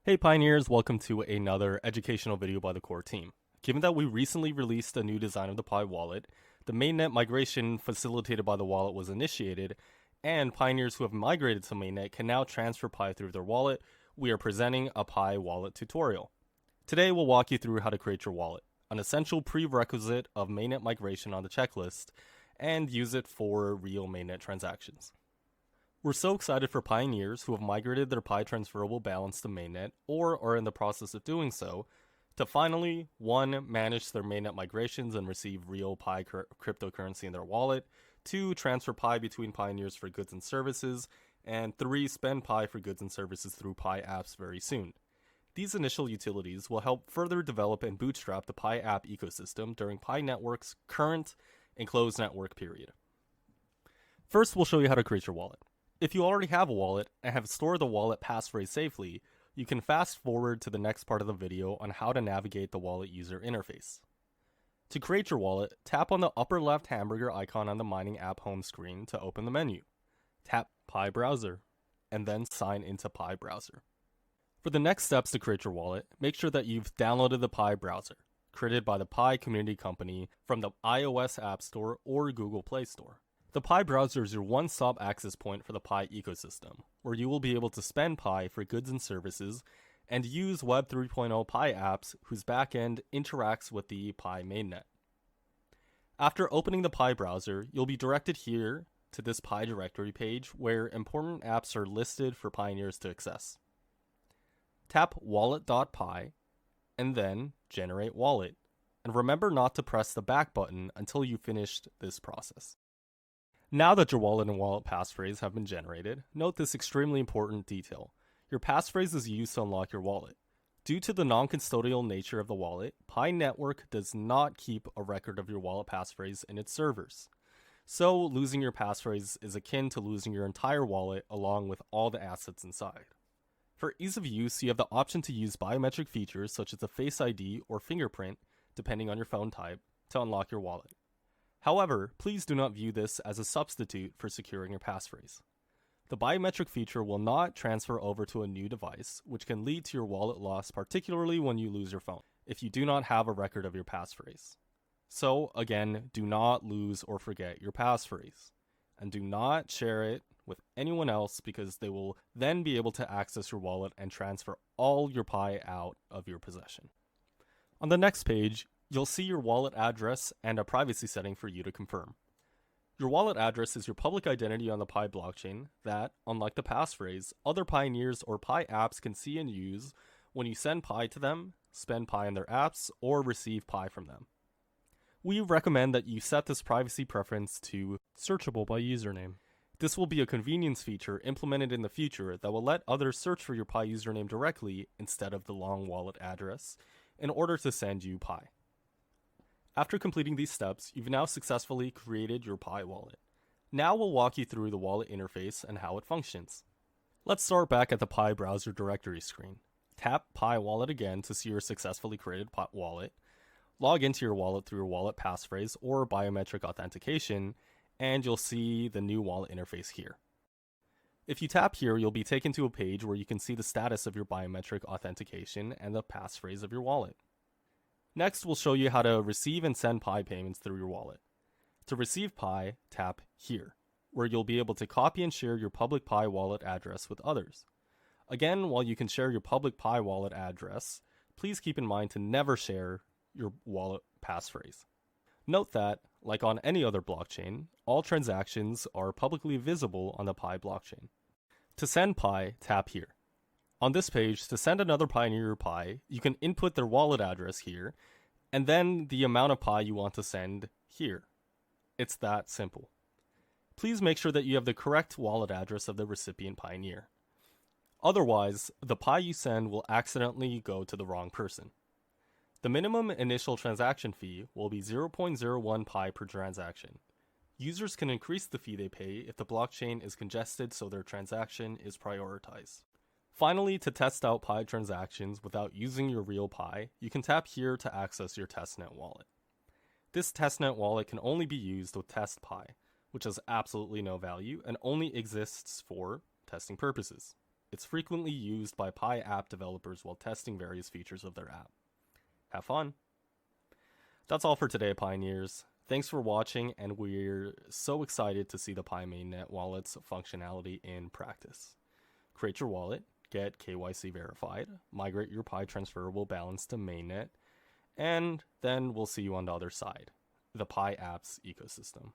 Hey Pioneers, welcome to another educational video by the core team. Given that we recently released a new design of the Pi wallet, the mainnet migration facilitated by the wallet was initiated, and Pioneers who have migrated to mainnet can now transfer Pi through their wallet, we are presenting a Pi wallet tutorial. Today we'll walk you through how to create your wallet, an essential prerequisite of mainnet migration on the checklist, and use it for real mainnet transactions. We're so excited for Pioneers who have migrated their Pi transferable balance to mainnet or are in the process of doing so to finally, 1. Manage their mainnet migrations and receive real Pi cryptocurrency in their wallet, 2. Transfer Pi between Pioneers for goods and services, and 3. Spend Pi for goods and services through Pi apps very soon. These initial utilities will help further develop and bootstrap the Pi app ecosystem during Pi Network's current and closed network period. First, we'll show you how to create your wallet. If you already have a wallet and have stored the wallet passphrase safely, you can fast forward to the next part of the video on how to navigate the wallet user interface. To create your wallet, tap on the upper left hamburger icon on the mining app home screen to open the menu. Tap Pi Browser, and then sign into Pi Browser. For the next steps to create your wallet, make sure that you've downloaded the Pi Browser, created by the Pi Community Company from the iOS App Store or Google Play Store. The Pi Browser is your one-stop access point for the Pi ecosystem, where you will be able to spend Pi for goods and services and use Web 3.0 Pi apps whose backend interacts with the Pi mainnet. After opening the Pi Browser, you'll be directed here to this Pi directory page where important apps are listed for Pioneers to access. Tap wallet.pi and then generate wallet, and remember not to press the back button until you've finished this process. Now that your wallet and wallet passphrase have been generated, note this extremely important detail. Your passphrase is used to unlock your wallet. Due to the non-custodial nature of the wallet, Pi Network does not keep a record of your wallet passphrase in its servers. So, losing your passphrase is akin to losing your entire wallet along with all the assets inside. For ease of use, you have the option to use biometric features such as a Face ID or fingerprint, depending on your phone type, to unlock your wallet. However, please do not view this as a substitute for securing your passphrase. The biometric feature will not transfer over to a new device, which can lead to your wallet loss, particularly when you lose your phone, if you do not have a record of your passphrase. So, again, do not lose or forget your passphrase, and do not share it with anyone else because they will then be able to access your wallet and transfer all your Pi out of your possession. On the next page, you'll see your wallet address and a privacy setting for you to confirm. Your wallet address is your public identity on the Pi blockchain that, unlike the passphrase, other Pioneers or Pi apps can see and use when you send Pi to them, spend Pi in their apps, or receive Pi from them. We recommend that you set this privacy preference to searchable by username. This will be a convenience feature implemented in the future that will let others search for your Pi username directly instead of the long wallet address in order to send you Pi. After completing these steps, you've now successfully created your Pi wallet. Now we'll walk you through the wallet interface and how it functions. Let's start back at the Pi Browser directory screen. Tap Pi Wallet again to see your successfully created Pi wallet. Log into your wallet through your wallet passphrase or biometric authentication, and you'll see the new wallet interface here. If you tap here, you'll be taken to a page where you can see the status of your biometric authentication and the passphrase of your wallet. Next, we'll show you how to receive and send Pi payments through your wallet. To receive Pi, tap here, where you'll be able to copy and share your public Pi wallet address with others. Again, while you can share your public Pi wallet address, please keep in mind to never share your wallet passphrase. Note that, like on any other blockchain, all transactions are publicly visible on the Pi blockchain. To send Pi, tap here. On this page, to send another Pioneer Pi, you can input their wallet address here, and then the amount of Pi you want to send here. It's that simple. Please make sure that you have the correct wallet address of the recipient Pioneer. Otherwise, the Pi you send will accidentally go to the wrong person. The minimum initial transaction fee will be 0.01 Pi per transaction. Users can increase the fee they pay if the blockchain is congested so their transaction is prioritized. Finally, to test out Pi transactions without using your real Pi, you can tap here to access your testnet wallet. This testnet wallet can only be used with test Pi, which has absolutely no value and only exists for testing purposes. It's frequently used by Pi app developers while testing various features of their app. Have fun! That's all for today, Pioneers. Thanks for watching, and we're so excited to see the Pi mainnet wallet's functionality in practice. Create your wallet, get KYC verified, migrate your Pi transferable balance to mainnet, and then we'll see you on the other side, the Pi apps ecosystem.